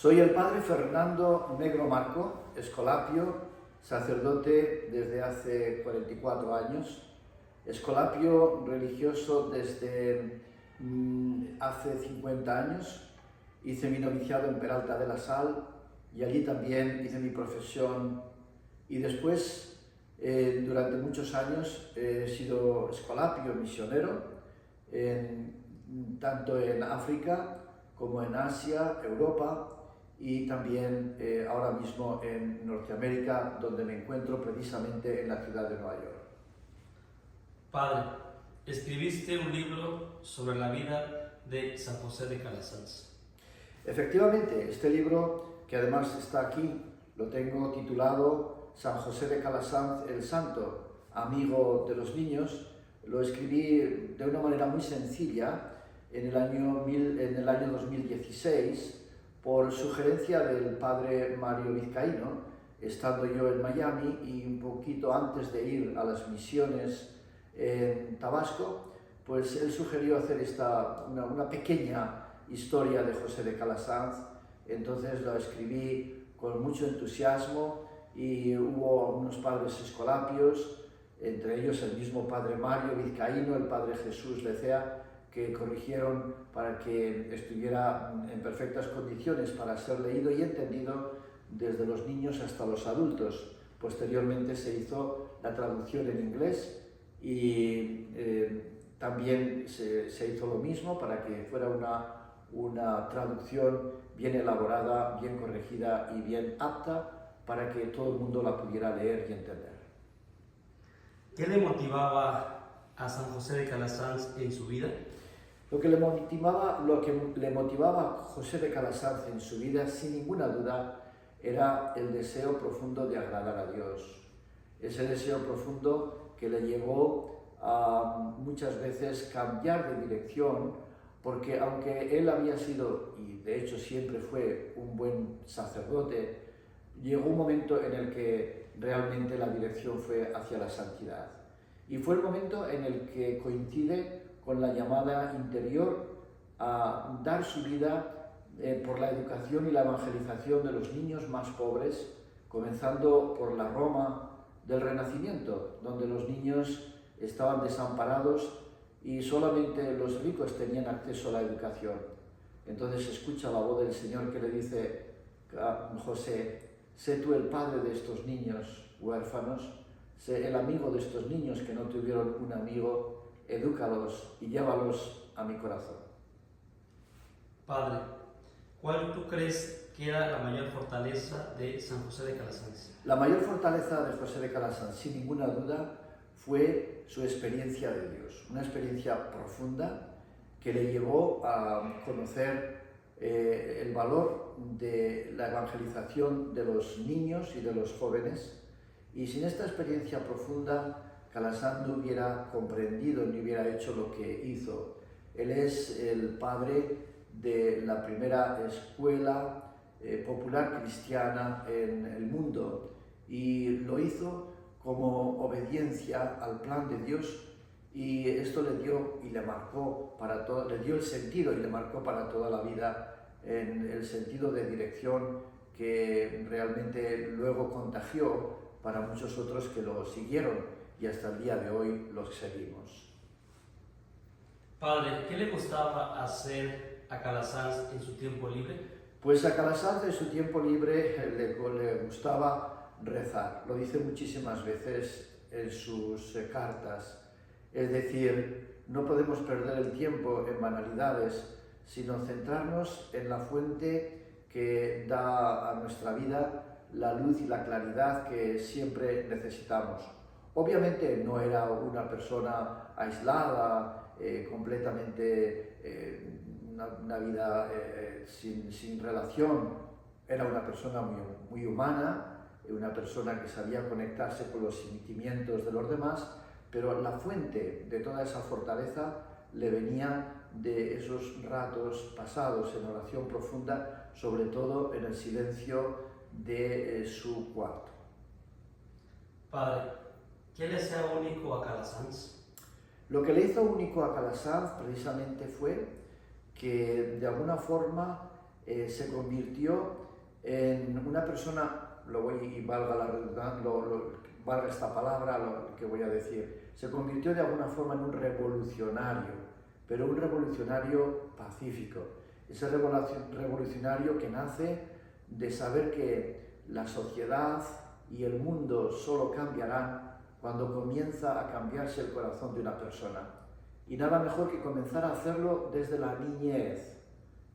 Soy el padre Fernando Negro Marco, escolapio, sacerdote desde hace 44 años, escolapio religioso desde hace 50 años. Hice mi noviciado en Peralta de la Sal y allí también hice mi profesión y después, durante muchos años, he sido escolapio misionero, tanto en África como en Asia, Europa y también ahora mismo en Norteamérica, donde me encuentro precisamente en la ciudad de Nueva York. Padre, escribiste un libro sobre la vida de San José de Calasanz. Efectivamente, este libro, que además está aquí, lo tengo titulado San José de Calasanz el Santo, amigo de los niños. Lo escribí de una manera muy sencilla en el año 2016 por sugerencia del padre Mario Vizcaíno, estando yo en Miami y un poquito antes de ir a las misiones en Tabasco, pues él sugirió hacer una pequeña historia de José de Calasanz. Entonces lo escribí con mucho entusiasmo y hubo unos padres escolapios, entre ellos el mismo padre Mario Vizcaíno, el padre Jesús Lecea, que corrigieron para que estuviera en perfectas condiciones para ser leído y entendido desde los niños hasta los adultos. Posteriormente se hizo la traducción en inglés y también se hizo lo mismo para que fuera una traducción bien elaborada, bien corregida y bien apta para que todo el mundo la pudiera leer y entender. ¿Qué le motivaba a San José de Calasanz en su vida? Lo que le motivaba a José de Calasanz en su vida, sin ninguna duda, era el deseo profundo de agradar a Dios. Ese deseo profundo que le llevó a muchas veces cambiar de dirección, porque aunque él había sido, y de hecho siempre fue, un buen sacerdote, llegó un momento en el que realmente la dirección fue hacia la santidad. Y fue el momento en el que coincide con la llamada interior a dar su vida por la educación y la evangelización de los niños más pobres, comenzando por la Roma del Renacimiento, donde los niños estaban desamparados y solamente los ricos tenían acceso a la educación. Entonces escucha la voz del Señor que le dice a José: sé tú el padre de estos niños huérfanos, sé el amigo de estos niños que no tuvieron un amigo, edúcalos y llévalos a mi corazón. Padre, ¿cuál tú crees que era la mayor fortaleza de San José de Calasanz? La mayor fortaleza de José de Calasanz, sin ninguna duda, fue su experiencia de Dios, una experiencia profunda que le llevó a conocer el valor de la evangelización de los niños y de los jóvenes, y sin esta experiencia profunda Calasanz no hubiera comprendido ni hubiera hecho lo que hizo. Él es el padre de la primera escuela popular cristiana en el mundo y lo hizo como obediencia al plan de Dios, y esto le dio y le marcó para todo, le dio el sentido y le marcó para toda la vida, en el sentido de dirección que realmente luego contagió para muchos otros que lo siguieron y hasta el día de hoy los seguimos. Padre, ¿qué le gustaba hacer a Calasanz en su tiempo libre? Pues a Calasanz en su tiempo libre le gustaba rezar. Lo dice muchísimas veces en sus cartas. Es decir, no podemos perder el tiempo en banalidades, sino centrarnos en la fuente que da a nuestra vida la luz y la claridad que siempre necesitamos. Obviamente no era una persona aislada, completamente una vida sin relación. Era una persona muy humana, una persona que sabía conectarse con los sentimientos de los demás, pero la fuente de toda esa fortaleza le venía de esos ratos pasados en oración profunda, sobre todo en el silencio de su cuarto. Padre, ¿qué le hacía único a Calasanz? Lo que le hizo único a Calasanz precisamente fue que de alguna forma se convirtió en una persona, y valga la redundancia, valga esta palabra, lo que voy a decir, se convirtió de alguna forma en un revolucionario, pero un revolucionario pacífico. Ese revolucionario que nace de saber que la sociedad y el mundo solo cambiarán cuando comienza a cambiarse el corazón de una persona. Y nada mejor que comenzar a hacerlo desde la niñez.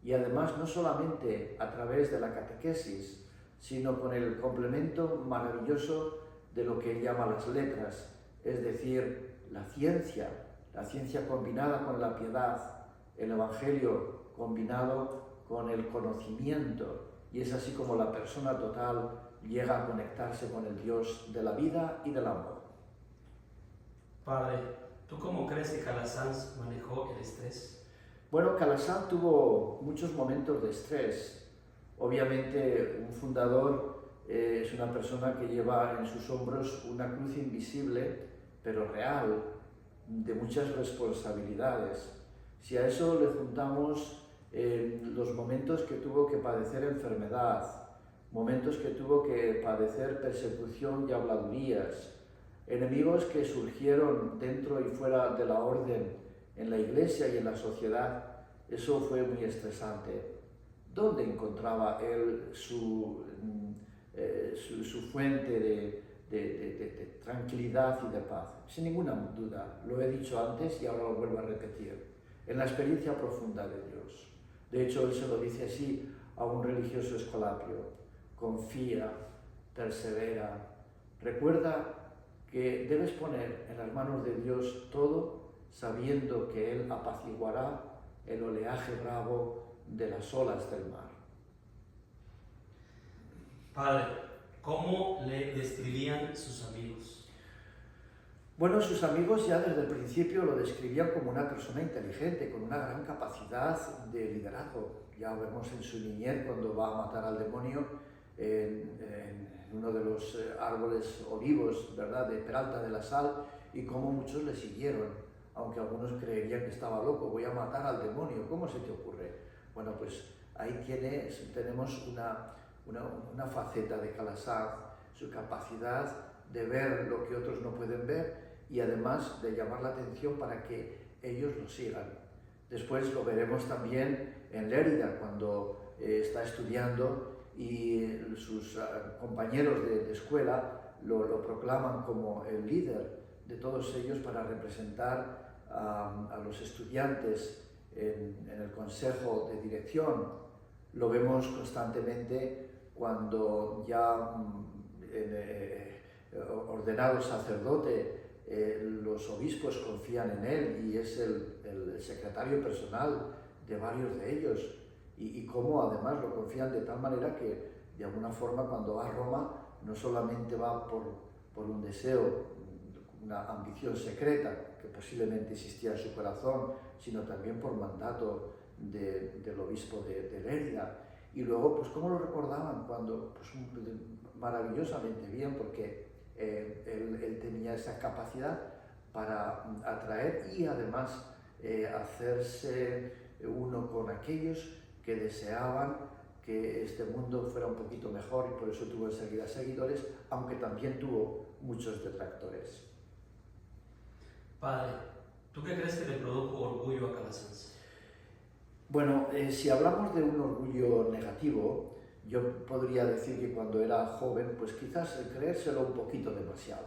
Y además no solamente a través de la catequesis, sino con el complemento maravilloso de lo que él llama las letras, es decir, la ciencia combinada con la piedad, el Evangelio combinado con el conocimiento, y es así como la persona total llega a conectarse con el Dios de la vida y del amor. Padre, ¿tú cómo crees que Calasanz manejó el estrés? Bueno, Calasanz tuvo muchos momentos de estrés. Obviamente, un fundador es una persona que lleva en sus hombros una cruz invisible, pero real, de muchas responsabilidades. Si a eso le juntamos los momentos que tuvo que padecer enfermedad, momentos que tuvo que padecer persecución y habladurías, enemigos que surgieron dentro y fuera de la orden en la iglesia y en la sociedad, eso fue muy estresante. ¿Dónde encontraba él su fuente de tranquilidad y de paz? Sin ninguna duda, lo he dicho antes y ahora lo vuelvo a repetir, en la experiencia profunda de Dios. De hecho, él se lo dice así a un religioso escolapio: confía, persevera, recuerda que debes poner en las manos de Dios todo, sabiendo que Él apaciguará el oleaje bravo de las olas del mar. Padre, ¿cómo le describían sus amigos? Bueno, sus amigos ya desde el principio lo describían como una persona inteligente, con una gran capacidad de liderazgo. Ya vemos en su niñez, cuando va a matar al demonio en uno de los árboles olivos, ¿verdad?, de Peralta de la Sal, y cómo muchos le siguieron, aunque algunos creerían que estaba loco. Voy a matar al demonio, ¿cómo se te ocurre? Bueno, pues ahí tenemos una faceta de Calasanz, su capacidad de ver lo que otros no pueden ver y además de llamar la atención para que ellos lo sigan. Después lo veremos también en Lérida, cuando está estudiando y sus compañeros de escuela lo proclaman como el líder de todos ellos para representar a los estudiantes en el consejo de dirección. Lo vemos constantemente cuando ya ordenado sacerdote, los obispos confían en él y es el secretario personal de varios de ellos, y cómo además lo confían de tal manera que de alguna forma cuando va a Roma no solamente va por un deseo, una ambición secreta que posiblemente existía en su corazón, sino también por mandato del obispo de Lérida. Y luego, pues cómo lo recordaban cuando, pues maravillosamente bien, porque él tenía esa capacidad para atraer y además hacerse uno con aquellos que deseaban que este mundo fuera un poquito mejor, y por eso tuvo enseguida seguidores, aunque también tuvo muchos detractores. Padre, ¿tú qué crees que le produjo orgullo a Calasanz? Bueno, si hablamos de un orgullo negativo, yo podría decir que cuando era joven, pues quizás creérselo un poquito demasiado,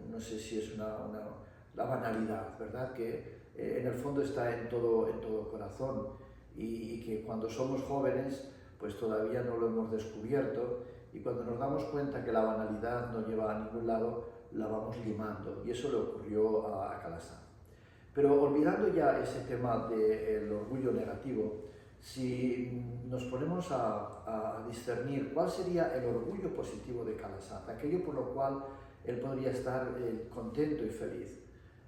no sé si es la banalidad, ¿verdad? Que en el fondo está en todo corazón, y que cuando somos jóvenes, pues todavía no lo hemos descubierto, y cuando nos damos cuenta que la banalidad no lleva a ningún lado, la vamos limando, y eso le ocurrió a Calasanz. Pero olvidando ya ese tema del orgullo negativo, si nos ponemos a discernir cuál sería el orgullo positivo de Calasanz, aquello por lo cual él podría estar contento y feliz,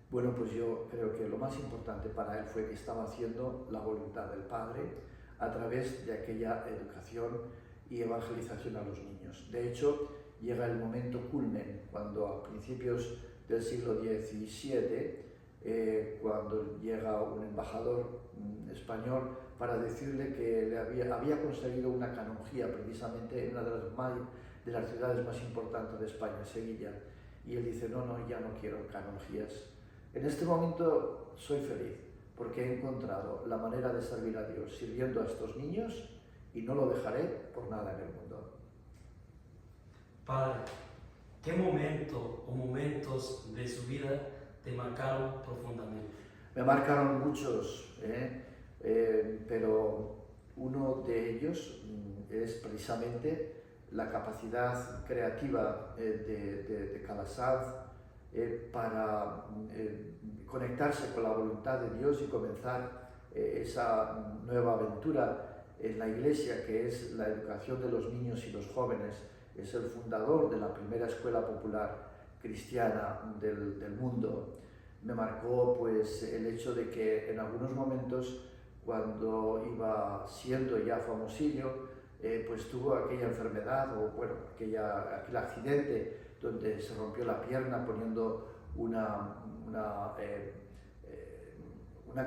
bueno, pues yo creo que lo más importante para él fue que estaba haciendo la voluntad del Padre a través de aquella educación y evangelización a los niños. De hecho, llega el momento culmen cuando a principios del siglo XVII cuando llega un embajador español para decirle que había conseguido una canonjía precisamente en una de las ciudades más importantes de España, Sevilla. Y él dice, no, ya no quiero canonjías. En este momento soy feliz porque he encontrado la manera de servir a Dios sirviendo a estos niños y no lo dejaré por nada en el mundo. Padre, ¿qué momento o momentos de su vida te marcaron profundamente? Me marcaron muchos, pero uno de ellos es precisamente la capacidad creativa de Calasanz para conectarse con la voluntad de Dios y comenzar esa nueva aventura en la Iglesia, que es la educación de los niños y los jóvenes. Es el fundador de la primera escuela popular cristiana del mundo. Me marcó pues el hecho de que en algunos momentos, cuando iba siendo ya famosillo, pues tuvo aquella enfermedad o bueno, aquel accidente donde se rompió la pierna poniendo una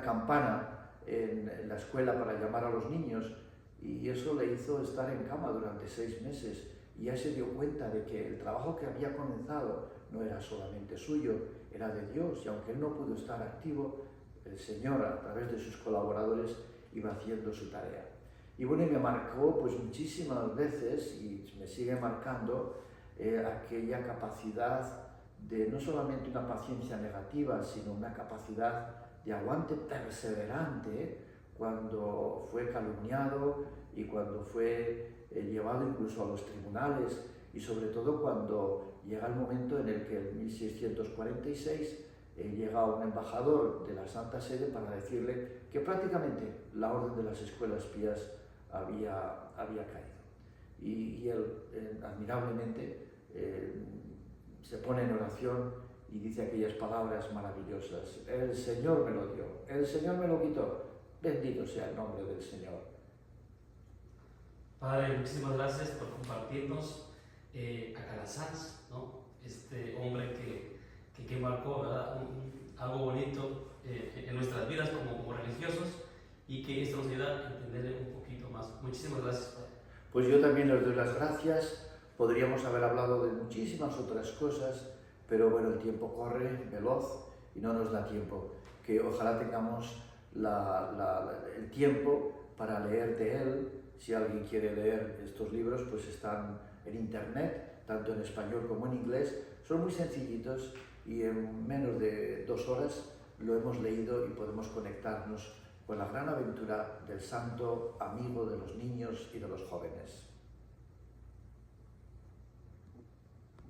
campana en la escuela para llamar a los niños, y eso le hizo estar en cama durante 6 meses, y ya se dio cuenta de que el trabajo que había comenzado no era solamente suyo, era de Dios, y aunque él no pudo estar activo, el Señor a través de sus colaboradores iba haciendo su tarea. Y bueno, me marcó pues muchísimas veces, y me sigue marcando, aquella capacidad de no solamente una paciencia negativa, sino una capacidad de aguante perseverante cuando fue calumniado y cuando fue llevado incluso a los tribunales, y sobre todo cuando llega el momento en el que en 1646 llega un embajador de la Santa Sede para decirle que prácticamente la orden de las escuelas pías había caído. Y él admirablemente se pone en oración y dice aquellas palabras maravillosas: el Señor me lo dio, el Señor me lo quitó, bendito sea el nombre del Señor. Padre, muchísimas gracias por compartirnos a Calasanz, ¿no? Este hombre que marcó, ¿verdad? Algo bonito en nuestras vidas como religiosos, y que esto nos ayuda a entenderle un poquito más. Muchísimas gracias, Padre. Pues yo también les doy las gracias. Podríamos haber hablado de muchísimas otras cosas, pero bueno, el tiempo corre veloz y no nos da tiempo. Que ojalá tengamos el tiempo para leer de él. Si alguien quiere leer estos libros, pues están en internet, tanto en español como en inglés. Son muy sencillitos y en menos de 2 horas lo hemos leído y podemos conectarnos con la gran aventura del santo amigo de los niños y de los jóvenes.